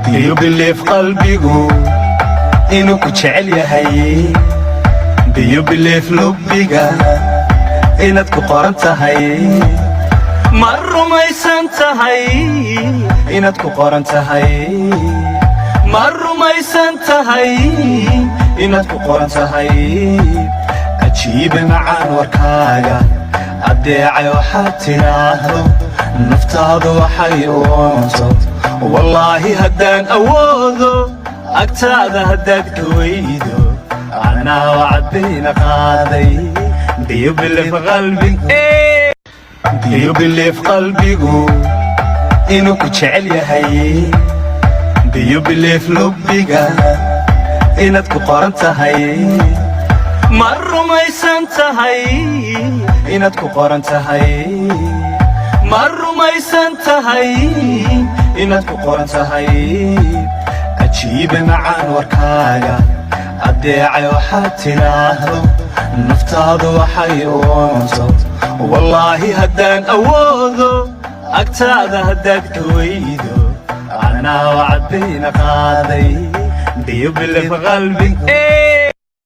Do you believe qalbigu inuu ku jecel yahay? Do you believe lubbiga inaad ku qoran tahay? Ma rumaysan tahay inaad ku qoran tahay? Ma rumaysan tahay inaad ku qoran tahay? Ajiibe macaan warkaaga addeecay waxaad tiraahdo naftaadu waxay u oonto wallaahi haddaan awoodo agtaada haddaad ka weydo anaa wacdayna qaaday. Do you believe qalbigu inuu ku jecel yahay? Do you believe lubbiga inaad ku qoran tahay? Ma rumaysan tahay inaad ku qoran tahay? Ma rumaysan tahay inaad ku qoran tahay? Ajiibe macaan warkaaga addeecay waxaad tiraahdo naftaadu waxay u oonto wallaahi haddaan awoodo agtaada haddaad ka weydo anaa wacdayna qaaday. Do you believe qalbigu